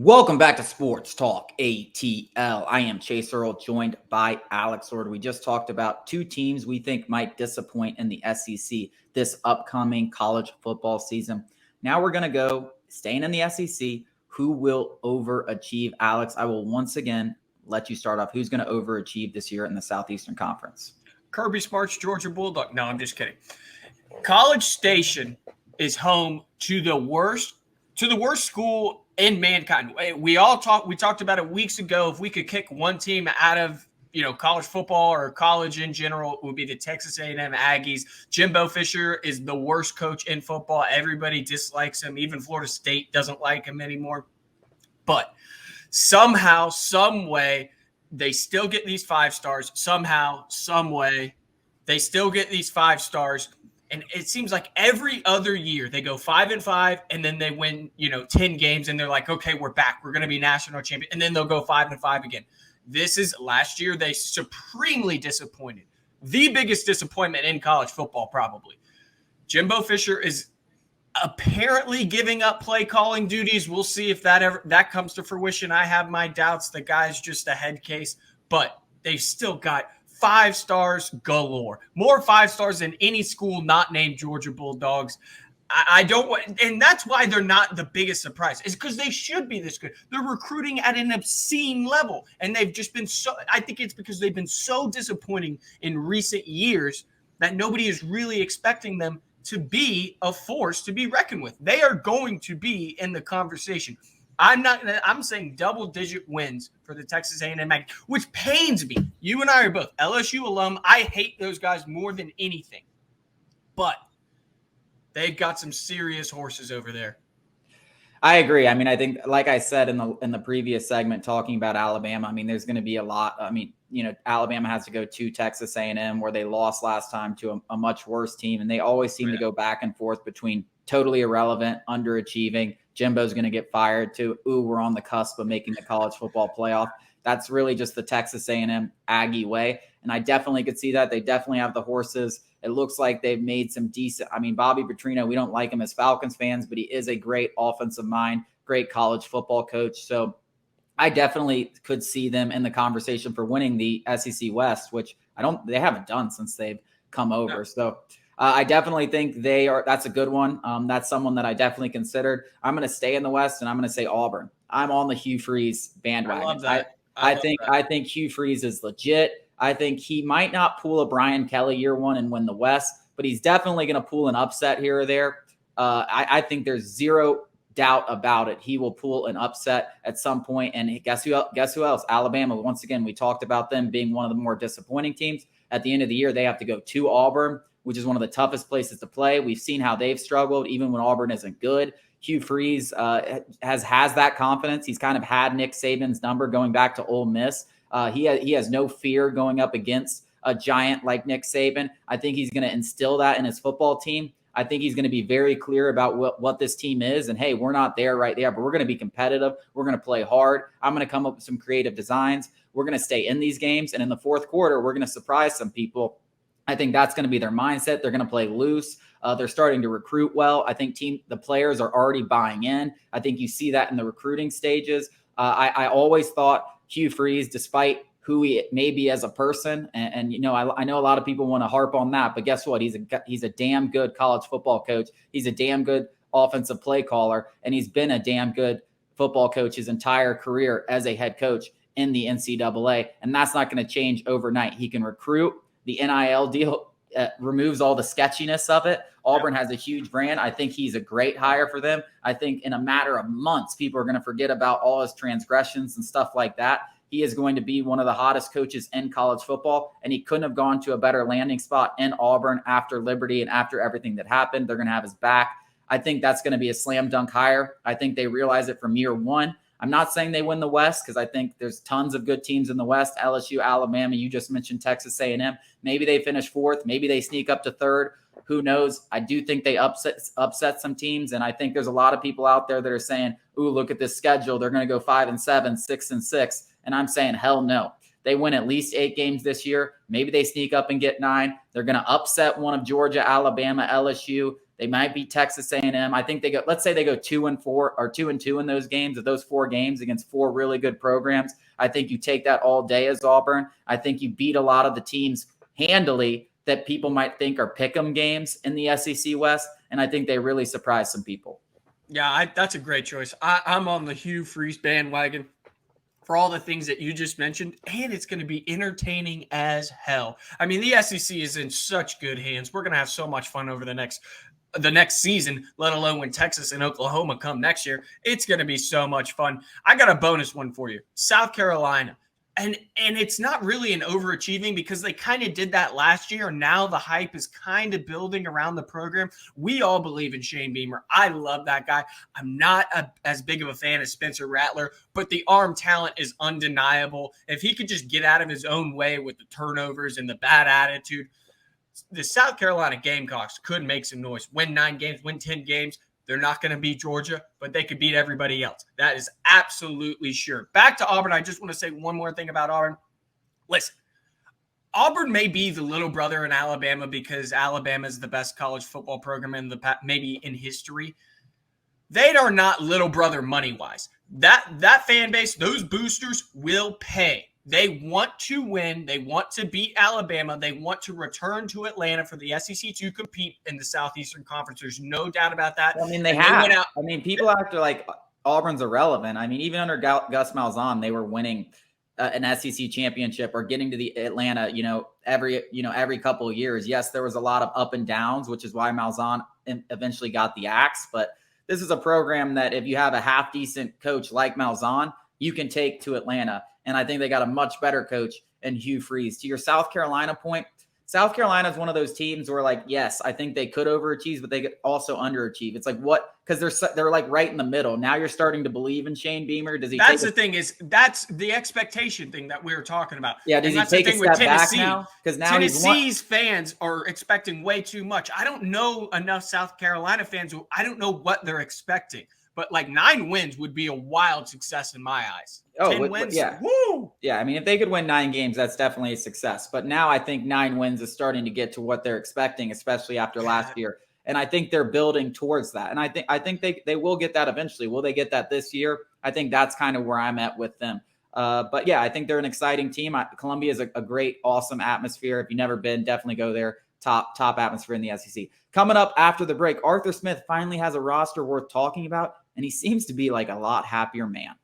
Welcome back to Sports Talk ATL. I am Chase Earl, joined by Alex Lord. We just talked about two teams we think might disappoint in the SEC this upcoming college football season. Now we're going to go, staying in the SEC, who will overachieve? Alex, I will once again let you start off. Who's going to overachieve this year in the Southeastern Conference? Kirby Smart's Georgia Bulldog. No, I'm just kidding. College Station is home to the worst school in mankind. We talked about it weeks ago. If we could kick one team out of college football or college in general, it would be the Texas A&M Aggies. Jimbo Fisher is the worst coach in football. Everybody dislikes him. Even Florida State doesn't like him anymore. But somehow, some way, they still get these 5 stars. Somehow, some way, they still get these 5 stars. And it seems like every other year they go 5-5 and then they win, 10 games and they're like, okay, we're back. We're going to be national champion. And then they'll go 5-5 again. This is last year. They supremely disappointed. The biggest disappointment in college football, probably. Jimbo Fisher is apparently giving up play calling duties. We'll see if that comes to fruition. I have my doubts. The guy's just a head case, but they've still got 5 stars galore. More 5 stars than any school not named Georgia Bulldogs. I don't want, and that's why they're not the biggest surprise. Is because they should be this good. They're recruiting at an obscene level, and they've just been so. I think it's because they've been so disappointing in recent years that nobody is really expecting them to be a force to be reckoned with. They are going to be in the conversation. I'm saying double-digit wins for the Texas A&M Aggies, which pains me. You and I are both LSU alum. I hate those guys more than anything. But they've got some serious horses over there. I agree. I mean, I think, like I said in the previous segment talking about Alabama, I mean, there's going to be a lot. I mean, Alabama has to go to Texas A&M where they lost last time to a much worse team, and they always seem to go back and forth between totally irrelevant, underachieving. Jimbo's going to get fired to, we're on the cusp of making the college football playoff. That's really just the Texas A&M Aggie way, and I definitely could see that. They definitely have the horses. It looks like they've made some decent – I mean, Bobby Petrino, we don't like him as Falcons fans, but he is a great offensive mind, great college football coach. So I definitely could see them in the conversation for winning the SEC West, which they haven't done since they've come over. No. So I definitely think that's a good one. That's someone that I definitely considered. I'm going to stay in the West, and I'm going to say Auburn. I'm on the Hugh Freeze bandwagon. I love that. I think Hugh Freeze is legit. I think he might not pull a Brian Kelly year one and win the West, but he's definitely going to pull an upset here or there. I think there's zero doubt about it. He will pull an upset at some point. And guess who else? Alabama. Once again, we talked about them being one of the more disappointing teams. At the end of the year, they have to go to Auburn, which is one of the toughest places to play. We've seen how they've struggled, even when Auburn isn't good. Hugh Freeze has that confidence. He's kind of had Nick Saban's number going back to Ole Miss. He has no fear going up against a giant like Nick Saban. I think he's going to instill that in his football team. I think he's going to be very clear about what this team is. And, hey, we're not there right there, but we're going to be competitive. We're going to play hard. I'm going to come up with some creative designs. We're going to stay in these games. And in the fourth quarter, we're going to surprise some people. I think that's going to be their mindset. They're going to play loose. They're starting to recruit well. I think the players are already buying in. I think you see that in the recruiting stages. I always thought Hugh Freeze, despite who he may be as a person, and I know a lot of people want to harp on that, but guess what? He's a damn good college football coach. He's a damn good offensive play caller, and he's been a damn good football coach his entire career as a head coach in the NCAA, and that's not going to change overnight. He can recruit. The NIL deal removes all the sketchiness of it. Auburn has a huge brand. I think he's a great hire for them. I think in a matter of months, people are going to forget about all his transgressions and stuff like that. He is going to be one of the hottest coaches in college football, and he couldn't have gone to a better landing spot in Auburn after Liberty and after everything that happened. They're going to have his back. I think that's going to be a slam dunk hire. I think they realize it from year one. I'm not saying they win the West because I think there's tons of good teams in the West. LSU, Alabama, you just mentioned Texas A&M. Maybe they finish fourth. Maybe they sneak up to third. Who knows? I do think they upset some teams, and I think there's a lot of people out there that are saying, ooh, look at this schedule. They're going to go 5-7, 6-6. And I'm saying, hell no. they win at least 8 games this year. Maybe they sneak up and get 9. They're going to upset one of Georgia, Alabama, LSU. They might beat Texas A&M. I think let's say they go 2-4 or 2-2 in those games, of those 4 games against 4 really good programs. I think you take that all day as Auburn. I think you beat a lot of the teams handily that people might think are pick'em games in the SEC West. And I think they really surprise some people. Yeah, that's a great choice. I'm on the Hugh Freeze bandwagon for all the things that you just mentioned, and it's going to be entertaining as hell. I mean, the SEC is in such good hands. We're going to have so much fun over the next season, let alone when Texas and Oklahoma come next year. It's going to be so much fun. I got a bonus one for you. South Carolina. And it's not really an overachieving because they kind of did that last year. And now the hype is kind of building around the program. We all believe in Shane Beamer. I love that guy. I'm not as big of a fan as Spencer Rattler, but the arm talent is undeniable. If he could just get out of his own way with the turnovers and the bad attitude, the South Carolina Gamecocks could make some noise, win 9 games, win 10 games. They're not going to beat Georgia, but they could beat everybody else. That is absolutely sure. Back to Auburn. I just want to say one more thing about Auburn. Listen, Auburn may be the little brother in Alabama because Alabama is the best college football program in maybe in history. They are not little brother money-wise. That fan base, those boosters will pay. They want to win. They want to beat Alabama. They want to return to Atlanta for the SEC to compete in the Southeastern Conference. There's no doubt about that. I mean, they have. I mean, people act like Auburn's irrelevant. I mean, even under Gus Malzahn, they were winning an SEC championship or getting to the Atlanta, every couple of years. Yes, there was a lot of up and downs, which is why Malzahn eventually got the axe. But this is a program that if you have a half decent coach like Malzahn, you can take to Atlanta. And I think they got a much better coach in Hugh Freeze. To your South Carolina point, South Carolina is one of those teams where, yes, I think they could overachieve, but they could also underachieve. It's like what? Because they're like right in the middle. Now you're starting to believe in Shane Beamer. Does he? That's the thing that's the expectation thing that we were talking about. Yeah, does he take a step back now? Because now Tennessee's fans are expecting way too much. I don't know enough South Carolina fans. I don't know what they're expecting. But 9 wins would be a wild success in my eyes. 10 wins? Yeah. Woo! Yeah, I mean, if they could win 9 games, that's definitely a success. But now I think 9 wins is starting to get to what they're expecting, especially after last year. And I think they're building towards that. And I think they will get that eventually. Will they get that this year? I think that's kind of where I'm at with them. But yeah, I think they're an exciting team. Columbia is a great, awesome atmosphere. If you've never been, definitely go there. Top atmosphere in the SEC. Coming up after the break, Arthur Smith finally has a roster worth talking about. And he seems to be a lot happier man.